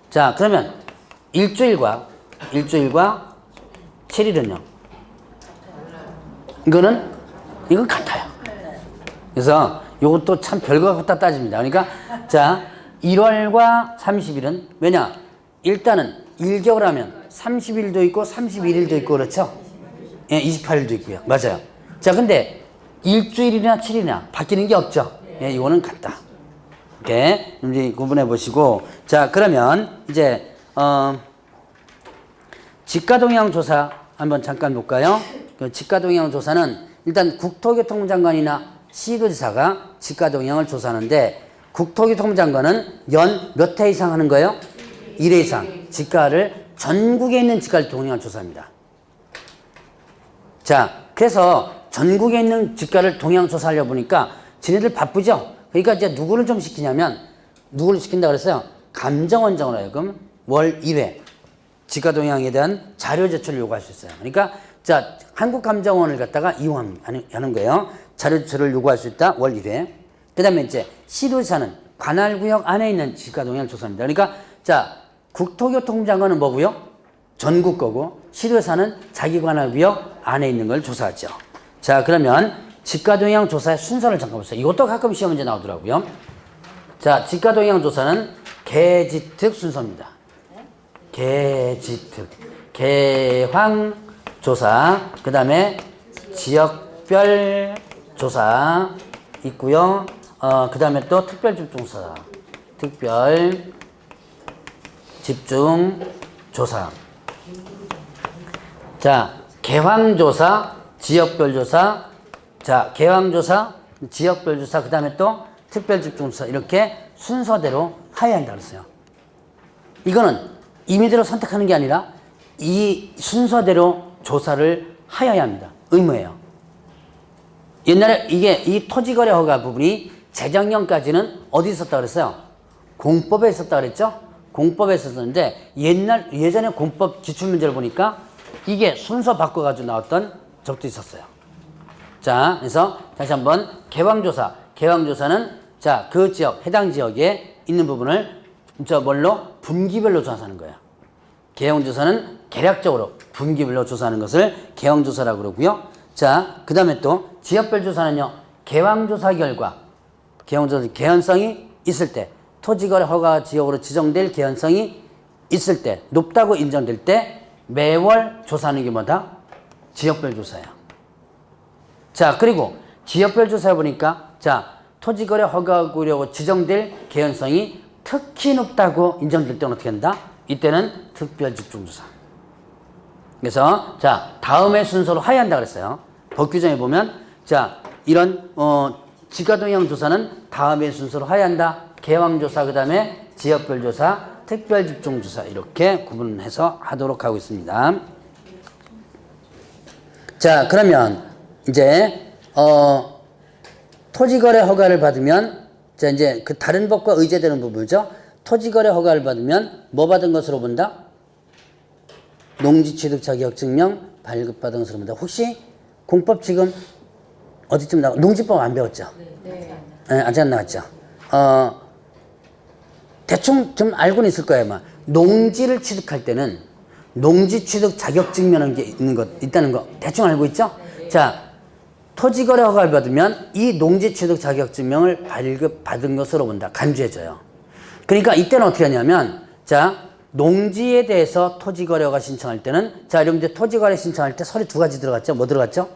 자, 그러면 일주일과 7일은요? 이건 같아요. 그래서 이것도 참 별거 같다 따집니다. 그러니까 자, 1월과 30일은 왜냐? 일단은 1개월 하면 30일도 있고 31일도 있고 그렇죠? 예, 28일도 있고요. 맞아요. 자, 근데 일주일이나 7일이나 바뀌는 게 없죠? 예, 이거는 같다. 이렇게 이제 구분해 보시고, 자, 그러면 이제 직가동향 조사 한번 잠깐 볼까요? 그 직가동향 조사는 일단 국토교통장관이나 시도지사가 직가동향을 조사하는데 국토교통장관은 연 몇 회 이상 하는 거예요? 1회 이상. 직가를 전국에 있는 직가를 동향을 조사합니다. 자, 그래서 전국에 있는 직가를 동향 조사하려고 보니까 지네들 바쁘죠? 그러니까 이제 누구를 좀 시키냐면 누구를 시킨다 그랬어요? 감정원장으로 하여금 월 1회 직가 동향에 대한 자료 제출을 요구할 수 있어요. 그러니까 자, 한국감정원을 갖다가 이용하는 거예요. 자료 제출을 요구할 수 있다. 월 1회. 그 다음에 이제 시도지사는 관할구역 안에 있는 직가 동향을 조사합니다. 그러니까 자, 국토교통장관은 뭐고요? 전국 거고 시도지사는 자기 관할구역 안에 있는 걸 조사하죠. 자, 그러면 직가동향 조사의 순서를 잠깐 보세요. 이것도 가끔 시험 문제 나오더라고요. 자, 직가동향 조사는 개지특 순서입니다. 개지특, 개황 조사, 그 다음에 지역별 조사 있고요. 그 다음에 또 특별 집중조사, 특별 집중 조사. 자, 개황조사, 지역별조사, 자, 개황조사, 지역별조사, 그 다음에 또 특별집중조사 이렇게 순서대로 하여야 한다 그랬어요. 이거는 임의대로 선택하는 게 아니라 이 순서대로 조사를 하여야 합니다. 의무예요. 옛날에 이 토지거래 허가 부분이 재작년까지는 어디 있었다 그랬어요? 공법에 있었다 그랬죠? 공법에 있었는데 예전에 공법 기출문제를 보니까 이게 순서 바꿔가지고 나왔던 적도 있었어요. 자, 그래서 다시 한번 개황조사. 개황조사는 자, 그 지역, 해당 지역에 있는 부분을 뭘로? 분기별로 조사하는 거예요. 개형조사는 개략적으로 분기별로 조사하는 것을 개형조사라고 그러고요. 자, 그 다음에 또 지역별 조사는요. 개황조사 결과 개형조사 개연성이 있을 때 토지거래 허가 지역으로 지정될 개연성이 있을 때 높다고 인정될 때 매월 조사하는 게 뭐다? 지역별 조사야. 자, 그리고 지역별 조사해 보니까 자, 토지거래 허가구역으로 지정될 개연성이 특히 높다고 인정될 때는 어떻게 한다? 이때는 특별집중조사. 그래서 자, 다음의 순서로 하야한다 그랬어요. 법 규정에 보면 자, 이런 지가동형 조사는 다음의 순서로 하야한다. 개황조사, 그 다음에 지역별 조사, 특별집중조사 이렇게 구분해서 하도록 하고 있습니다. 자, 그러면 이제 토지거래 허가를 받으면 자, 이제 그 다른 법과 의제되는 부분이죠. 토지거래 허가를 받으면 뭐 받은 것으로 본다? 농지취득 자격증명 발급받은 것으로 본다. 혹시 공법 지금 어디쯤 나와? 농지법 안 배웠죠? 네. 네, 아직 안 나왔죠? 대충 좀 알고는 있을 거예요, 아마. 농지를 취득할 때는 농지 취득 자격증명이라는 게 있다는 거 대충 알고 있죠? 네. 자, 토지거래 허가를 받으면 이 농지 취득 자격증명을 발급받은 것으로 본다. 간주해져요. 그러니까 이때는 어떻게 하냐면, 자, 농지에 대해서 토지거래 허가 신청할 때는, 자, 여러분들 토지거래 신청할 때 서류 두 가지 들어갔죠? 뭐 들어갔죠?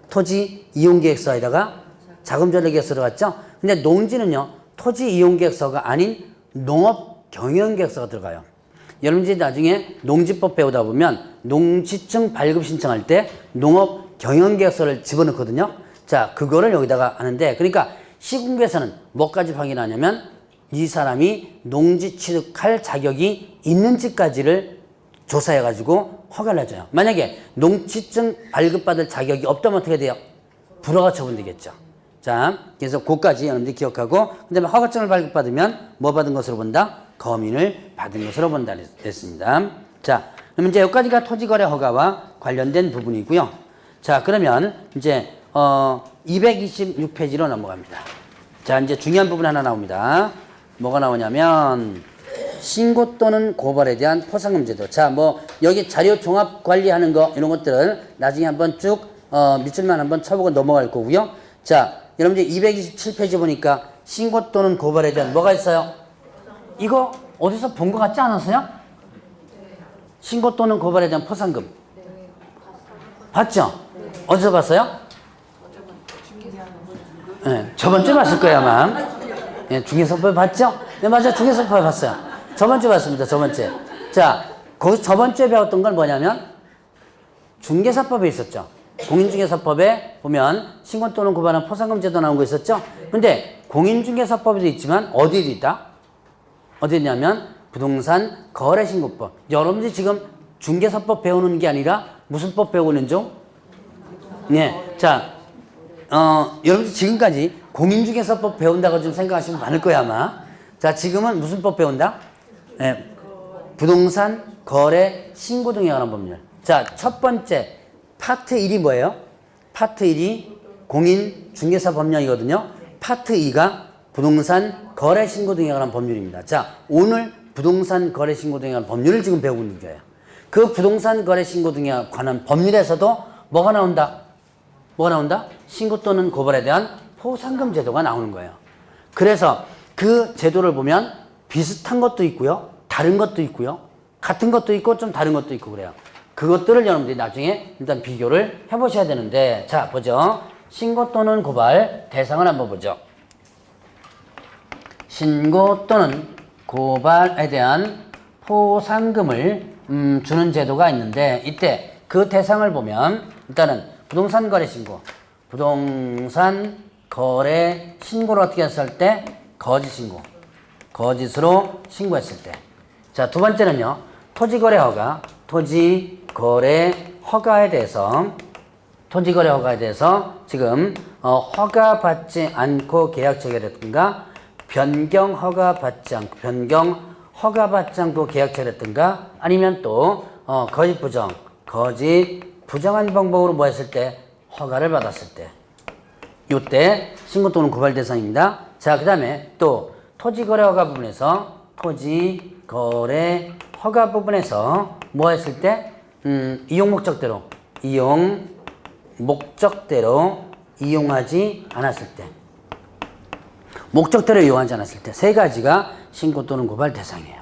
토지 이용계획서에다가 자금전략계획서 들어갔죠? 근데 농지는요, 토지 이용계획서가 아닌 농업경영계획서가 들어가요. 여러분들이 나중에 농지법 배우다 보면 농지증 발급 신청할 때 농업경영계획서를 집어넣거든요. 자, 그거를 여기다가 하는데, 그러니까 시군구에서는 뭐까지 확인하냐면 이 사람이 농지 취득할 자격이 있는지까지를 조사해가지고 허가를 해줘요. 만약에 농지증 발급받을 자격이 없다면 어떻게 돼요? 불허가 처분되겠죠. 자, 그래서 그까지 여러분들이 기억하고, 그 다음에 허가증을 발급받으면 뭐 받은 것으로 본다? 검인을 받은 것으로 본다 했습니다. 자, 그럼 이제 여기까지가 토지거래 허가와 관련된 부분이고요. 자, 그러면 이제 226페이지로 넘어갑니다. 자, 이제 중요한 부분 하나 나옵니다. 뭐가 나오냐면 신고 또는 고발에 대한 포상금 제도. 자, 뭐 여기 자료 종합 관리하는 거 이런 것들을 나중에 한번 쭉 밑줄만 한번 쳐보고 넘어갈 거고요. 자, 여러분들 227페이지 보니까 신고 또는 고발에 대한 뭐가 있어요? 이거 어디서 본 것 같지 않았어요? 신고 또는 고발에 대한 포상금. 봤죠? 어디서 봤어요? 네, 저번 주에 봤을 거예요, 아마. 네, 중개사법 봤죠? 네, 맞아요. 중개사법 봤어요. 저번 주에 봤습니다, 저번 주에. 자, 거기서 저번 주에 배웠던 건 뭐냐면, 중개사법에 있었죠. 공인중개사법에 보면, 신고 또는 고발은 포상금 제도 나온 거 있었죠? 근데, 공인중개사법에도 있지만, 어디에도 있다? 어디 있냐면, 부동산 거래신고법. 여러분들이 지금 중개사법 배우는 게 아니라, 무슨 법 배우고 있는 중? 네. 자, 여러분들 지금까지 공인중개사법 배운다고 좀 생각하시면 많을 거야, 아마. 자, 지금은 무슨 법 배운다? 네. 부동산 거래 신고 등에 관한 법률. 자, 첫 번째, 파트 1이 뭐예요? 파트 1이 공인중개사 법령이거든요. 파트 2가 부동산 거래 신고 등에 관한 법률입니다. 자, 오늘 부동산 거래 신고 등에 관한 법률을 지금 배우고 있는 거예요. 그 부동산 거래 신고 등에 관한 법률에서도 뭐가 나온다? 뭐가 나온다? 신고 또는 고발에 대한 포상금 제도가 나오는 거예요. 그래서 그 제도를 보면 비슷한 것도 있고요. 다른 것도 있고요. 같은 것도 있고 좀 다른 것도 있고 그래요. 그것들을 여러분들이 나중에 일단 비교를 해보셔야 되는데, 자, 보죠. 신고 또는 고발 대상을 한번 보죠. 신고 또는 고발에 대한 포상금을 주는 제도가 있는데, 이때 그 대상을 보면 일단은 부동산 거래 신고, 부동산 거래 신고를 어떻게 했을 때? 거짓 신고, 거짓으로 신고했을 때. 자, 두 번째는요, 토지거래 허가, 토지거래 허가에 대해서 지금 허가받지 않고 계약 체결했든가, 변경 허가받지 않고 계약 체결했든가, 아니면 또 거짓 부정한 방법으로 뭐 했을 때? 허가를 받았을 때. 요때 신고 또는 고발 대상입니다. 자, 그 다음에 또 토지거래 허가 부분에서 뭐 했을 때? 이용 목적대로 이용하지 않았을 때. 목적대로 이용하지 않았을 때. 세 가지가 신고 또는 고발 대상이에요.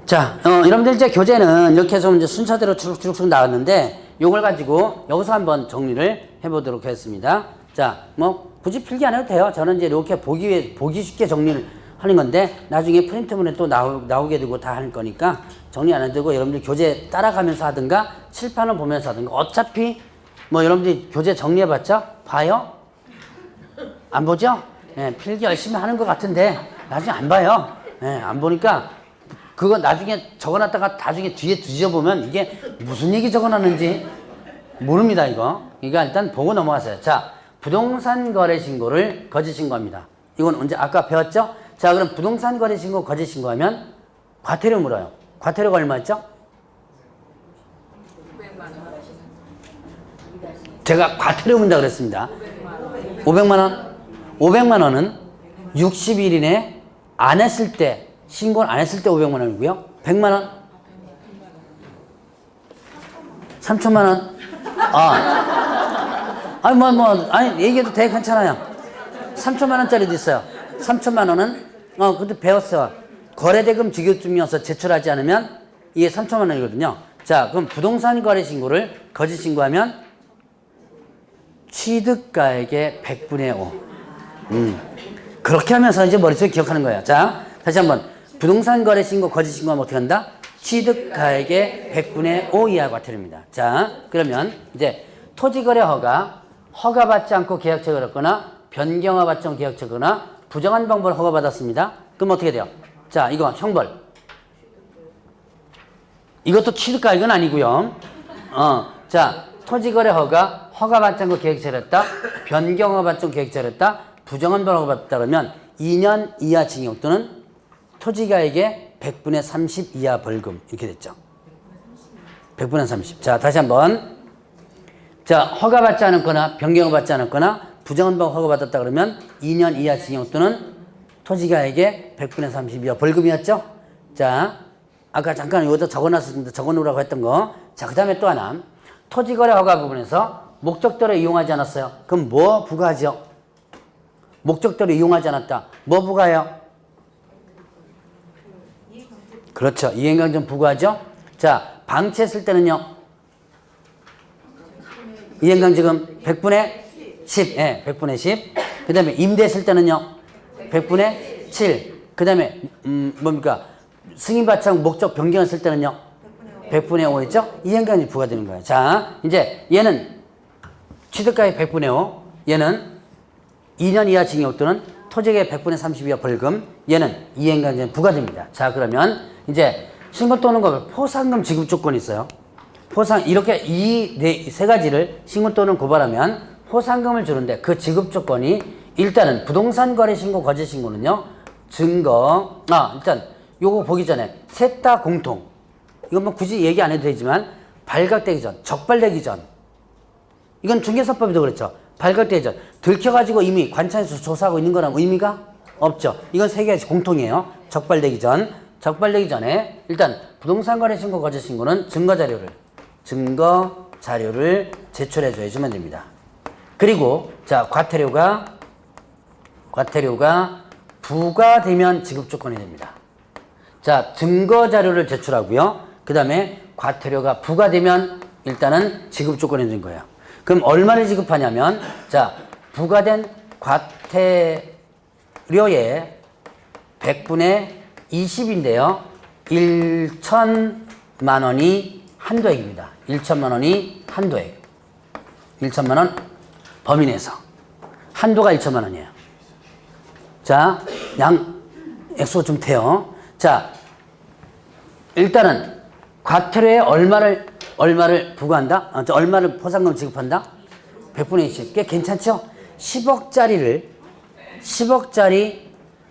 자, 여러분들 이제 교재는 이렇게 해서 이제 순서대로 쭉쭉쭉 나왔는데, 요걸 가지고 여기서 한번 정리를 해보도록 하겠습니다. 자, 뭐, 굳이 필기 안 해도 돼요. 저는 이제 이렇게 보기 쉽게 정리를 하는 건데, 나중에 프린트문에 또 나오게 되고 다 할 거니까, 정리 안 해도 되고, 여러분들 교재 따라가면서 하든가, 칠판을 보면서 하든가, 어차피, 뭐, 여러분들이 교재 정리해봤자, 봐요? 안 보죠? 예, 필기 열심히 하는 것 같은데, 나중에 안 봐요. 예, 안 보니까, 그거 나중에 적어놨다가 나중에 뒤에 뒤져보면 이게 무슨 얘기 적어놨는지 모릅니다, 이거. 그러니까 일단 보고 넘어가세요. 자, 부동산 거래 신고를 거짓 신고합니다. 이건 언제, 아까 배웠죠? 자, 그럼 부동산 거래 신고 거짓 신고하면 과태료 물어요. 과태료가 얼마였죠? 제가 과태료 문다 그랬습니다. 500만 원. 500만 원은 60일 이내 안 했을 때, 신고를 안 했을 때 500만 원이고요. 100만 원? 3천만 원? 아니, 얘기해도 되게 괜찮아요. 3천만 원짜리도 있어요. 3천만 원은, 그것도 배웠어. 거래대금 지급증명서 제출하지 않으면 이게 3천만 원이거든요. 자, 그럼 부동산 거래 신고를 거짓 신고하면 취득가액의 100분의 5. 그렇게 하면서 이제 머릿속에 기억하는 거예요. 자, 다시 한번. 부동산 거래 신고, 거짓 신고하면 어떻게 한다? 취득가액의 100분의 5 이하 과태료입니다. 자, 그러면 이제 토지거래 허가받지 않고 계약체를 했거나 변경허가받지 않고 계약체거나 부정한 방법을 허가받았습니다. 그럼 어떻게 돼요? 자, 이거 형벌. 이것도 취득가액은 아니고요. 자, 토지거래 허가받지 않고 계약체를 했다. 변경허가받지 않고 계약체를 했다. 부정한 방법을 허가받았다 그러면 2년 이하 징역 또는 토지가액의 100분의 30 이하 벌금 이렇게 됐죠. 100분의 30. 자, 다시 한번. 자, 허가받지 않았거나 변경받지 않았거나 부정한 방법 허가받았다 그러면 2년 이하 징역 또는 토지가액의 100분의 30 이하 벌금이었죠. 자, 아까 잠깐 여기다 적어놨었는데 적어놓으라고 했던 거. 자, 그 다음에 또 하나. 토지거래 허가 부분에서 목적대로 이용하지 않았어요. 그럼 뭐 부과하죠? 목적대로 이용하지 않았다. 뭐 부과해요? 그렇죠. 이행강정 부과하죠. 자, 방치했을 때는요. 이행강정은 100분의 10. 예, 100분의 10. 그 다음에 임대했을 때는요. 100분의 7. 그 다음에 뭡니까? 승인받지 않고 목적 변경했을 때는요. 100분의 5 있죠? 이행강정이 부과되는 거예요. 자, 이제 얘는 취득가액 100분의 5. 얘는 2년 이하 징역 또는 토지가액 100분의 30 이하 벌금. 얘는 이행강정이 부과됩니다. 자, 그러면 이제 신고 또는 고발, 포상금 지급 조건이 있어요. 이렇게 이 세 가지를 신고 또는 고발하면 포상금을 주는데 그 지급 조건이 일단은 부동산 거래 신고, 거짓 신고는요. 일단 요거 보기 전에 셋 다 공통. 이건 뭐 굳이 얘기 안 해도 되지만 발각되기 전, 적발되기 전. 이건 중개사법에도 그렇죠. 발각되기 전. 들켜가지고 이미 관찰에서 조사하고 있는 거랑 의미가 없죠. 이건 세 가지 공통이에요. 적발되기 전에 일단 부동산 거래 신고, 거짓 신고는 증거 자료를 제출해 줘야지만 됩니다. 그리고 자, 과태료가 부과되면 지급 조건이 됩니다. 자, 증거 자료를 제출하고요. 그다음에 과태료가 부과되면 일단은 지급 조건이 되는 거예요. 그럼 얼마를 지급하냐면 자, 부과된 과태료의 100분의 20인데요. 1천만 원이 한도액입니다. 1천만 원이 한도액. 1천만 원 범위 내에서. 한도가 1천만 원이에요. 자, 액수가 좀 돼요. 자, 일단은 과태료에 얼마를 부과한다? 얼마를 포상금 지급한다? 100분의 20. 꽤 괜찮죠? 10억짜리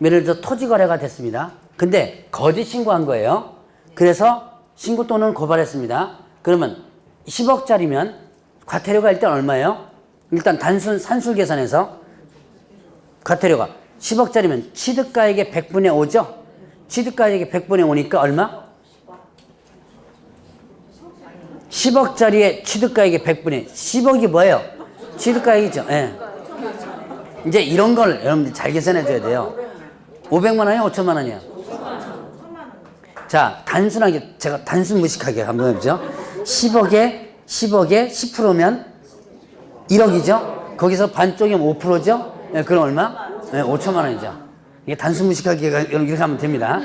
예를 들어 토지 거래가 됐습니다. 근데 거짓 신고한 거예요. 그래서 신고 또는 고발했습니다. 그러면 10억짜리면 과태료가 일단 얼마예요? 일단 단순 산술 계산해서 과태료가 10억짜리면 취득가액의 100분의 5죠? 취득가액의 100분의 5니까 얼마? 10억짜리의 취득가액의 100분의 10억이 뭐예요? 취득가액이죠. 예. 이제 이런 걸 여러분들 잘 계산해 줘야 돼요. 500만 원이야, 5천만 원이야? 자, 단순하게 제가 단순 무식하게 한번 해보죠. 10억에 10%면 1억이죠. 거기서 반쪽이면 5%죠. 예, 그럼 얼마? 예, 5천만 원이죠. 이게 단순 무식하게 이렇게 하면 됩니다.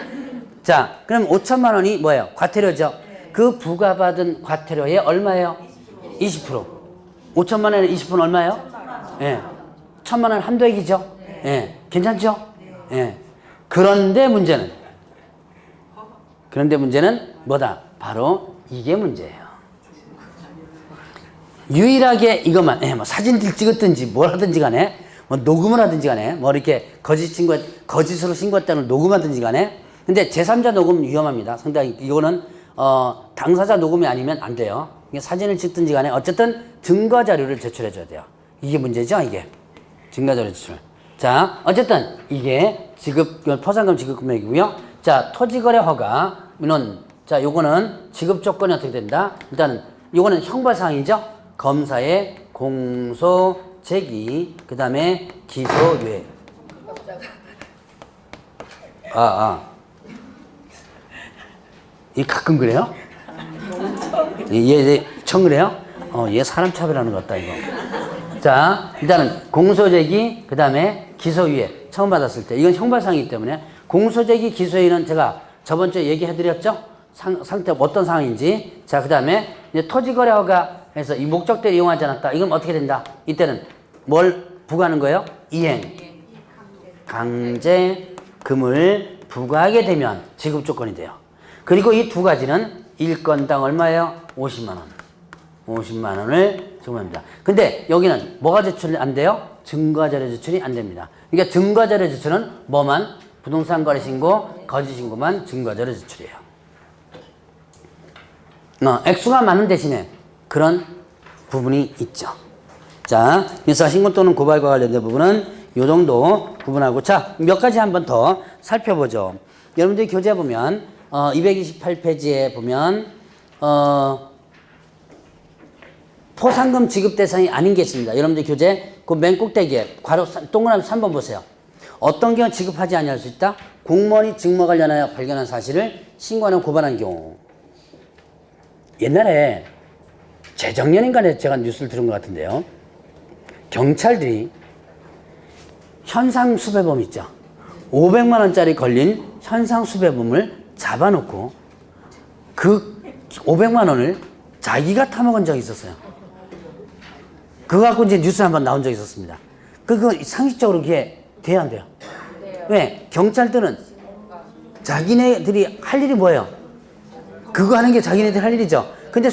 자, 그럼 5천만 원이 뭐예요? 과태료죠. 그 부과받은 과태료에 얼마예요? 20%. 5천만 원에 20%는 얼마예요? 예. 1천만 원 한도액이죠. 예. 괜찮죠? 예. 그런데 문제는 뭐다? 바로 이게 문제예요. 유일하게 이것만, 뭐 사진들 찍었든지 뭘 하든지 간에, 뭐 녹음을 하든지 간에, 뭐 이렇게 거짓으로 신고했다는 녹음하든지 간에, 근데 제3자 녹음 위험합니다. 상당히, 이거는, 당사자 녹음이 아니면 안 돼요. 이게 사진을 찍든지 간에, 어쨌든 증거 자료를 제출해줘야 돼요. 이게 문제죠, 이게. 증거 자료 제출. 자, 어쨌든, 이게 포상금 지급 금액이고요. 자, 토지거래 허가는, 자, 요거는 지급 조건이 어떻게 된다? 일단은, 요거는 형벌사항이죠? 검사의 공소 제기, 그 다음에 기소유예. 이 가끔 그래요? 얘 청 그래요? 얘 사람 차별하는 것 같다, 이거. 자, 일단은 공소제기, 그 다음에 기소유예. 처음 받았을 때. 이건 형벌상이기 때문에 공소제기, 기소유예는 제가 저번 주에 얘기해드렸죠? 상태 어떤 상황인지. 자, 그 다음에 이제 토지거래 허가에서 이 목적대로 이용하지 않았다. 이건 어떻게 된다? 이때는 뭘 부과하는 거예요? 이행. 강제금을 부과하게 되면 지급 조건이 돼요. 그리고 이 두 가지는 일건당 얼마예요? 50만 원. 50만 원을 지급합니다. 근데 여기는 뭐가 제출이 안 돼요? 증거자료 제출이 안 됩니다. 그러니까 증거자료 제출은 뭐만? 부동산 거래 신고, 거짓 신고만 증거자료 제출이에요. 액수가 많은 대신에 그런 부분이 있죠. 자, 그래서 신고 또는 고발과 관련된 부분은 요 정도 구분하고, 자, 몇 가지 한번 더 살펴보죠. 여러분들이 교재 보면 228페이지에 보면 포상금 지급 대상이 아닌 게 있습니다. 여러분들 교재 그 맨 꼭대기에 괄호 동그라미 3번 보세요. 어떤 경우 지급하지 아니할 수 있다? 공무원이 직무 관련하여 발견한 사실을 신고하는 고발한 경우. 옛날에 재작년인가에 제가 뉴스를 들은 것 같은데요. 경찰들이 현상수배범 있죠. 500만 원짜리 걸린 현상수배범을 잡아놓고 그 500만 원을 자기가 타먹은 적이 있었어요. 그거 갖고 이제 뉴스에 한번 나온 적이 있었습니다. 그거 상식적으로 그게 돼야 안 돼요? 왜? 경찰들은 자기네들이 할 일이 뭐예요? 그거 하는 게 자기네들 할 일이죠. 근데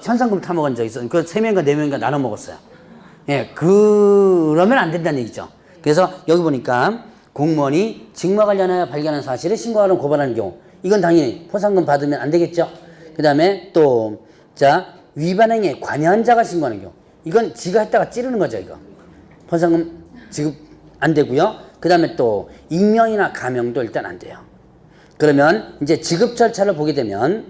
현상금 타먹은 적이 있어요. 그 3명인가 4명인가 나눠 먹었어요. 예, 그러면 안 된다는 얘기죠. 그래서 여기 보니까 공무원이 직무 관련하여 발견한 사실을 신고하는 고발하는 경우, 이건 당연히 포상금 받으면 안 되겠죠. 그 다음에 또, 자, 위반행위에 관여한 자가 신고하는 경우, 이건 지가 했다가 찌르는 거죠, 이거. 포상금 지급 안 되고요. 그 다음에 또 익명이나 가명도 일단 안 돼요. 그러면 이제 지급 절차를 보게 되면,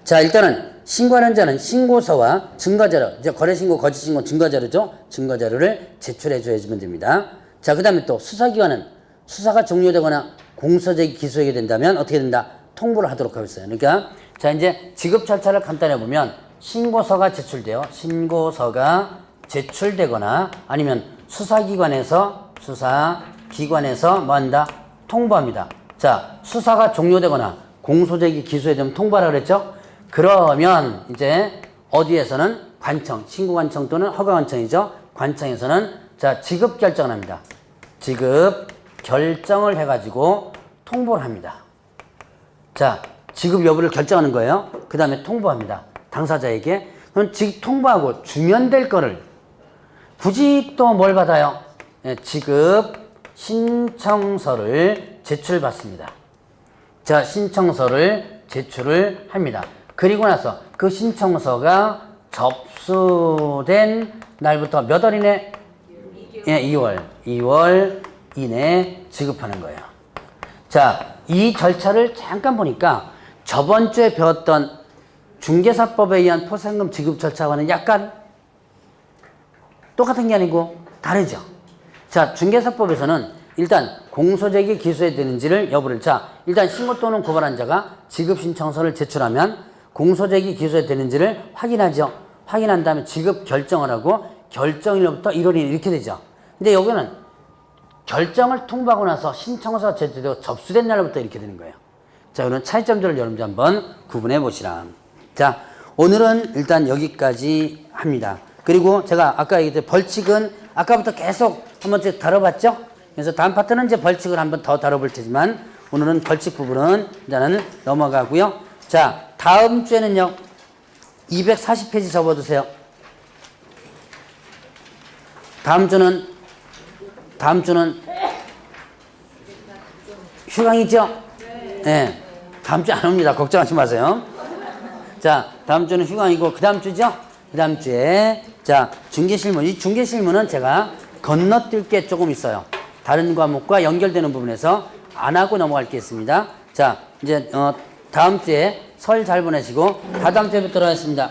자, 일단은 신고하는 자는 신고서와 증거자료, 이제 거래신고, 거짓신고, 증거자료죠. 증거자료를 제출해 줘야지면 됩니다. 자, 그 다음에 또 수사기관은 수사가 종료되거나 공소제기 기소하게 된다면 어떻게 된다? 통보를 하도록 하고 있어요. 그러니까, 자, 이제 지급 절차를 간단히 보면 신고서가 제출돼요. 신고서가 제출되거나 아니면 수사기관에서 뭐 한다? 통보합니다. 자, 수사가 종료되거나 공소제기 기소에 되면 통보하라 그랬죠? 그러면 이제 어디에서는 관청, 신고관청 또는 허가관청이죠. 관청에서는 자, 지급 결정을 합니다. 지급 결정을 해가지고 통보를 합니다. 자, 지급 여부를 결정하는 거예요. 그 다음에 통보합니다. 당사자에게. 그럼 통보하고 주면 될 거를 굳이 또 뭘 받아요? 네, 지급 신청서를 제출받습니다. 자, 신청서를 제출을 합니다. 그리고 나서 그 신청서가 접수된 날부터 몇 월 이내? 예, 2월 이내에 지급하는 거예요. 자, 이 절차를 잠깐 보니까 저번 주에 배웠던 중개사법에 의한 포상금 지급 절차와는 약간 똑같은 게 아니고 다르죠. 자, 중개사법에서는 일단 공소제기 기소되는지를 여부를 일단 신고 또는 고발한 자가 지급 신청서를 제출하면 공소제기 기소되는지를 확인하죠. 확인한 다음에 지급 결정을 하고 결정일로부터 1월 1일 이렇게 되죠. 근데 여기는 결정을 통보하고 나서 신청서 제출되고 접수된 날부터 이렇게 되는 거예요. 자, 이런 차이점들을 여러분들 한번 구분해 보시라. 자, 오늘은 일단 여기까지 합니다. 그리고 제가 아까 얘기했던 벌칙은 아까부터 계속 한번 다뤄봤죠? 그래서 다음 파트는 이제 벌칙을 한번 더 다뤄볼 테지만 오늘은 벌칙 부분은 일단은 넘어가고요. 자, 다음 주에는요. 240페이지 접어두세요. 다음 주는 휴강이죠? 네. 다음 주 안 옵니다. 걱정하지 마세요. 자, 다음 주는 휴강이고 그 다음 주죠? 그 다음 주에 자, 중개실무. 이 중개실무는 제가 건너뛸 게 조금 있어요. 다른 과목과 연결되는 부분에서 안 하고 넘어갈 게 있습니다. 자, 이제 다음 주에 설 잘 보내시고 다다음 주에 뵙도록 하겠습니다.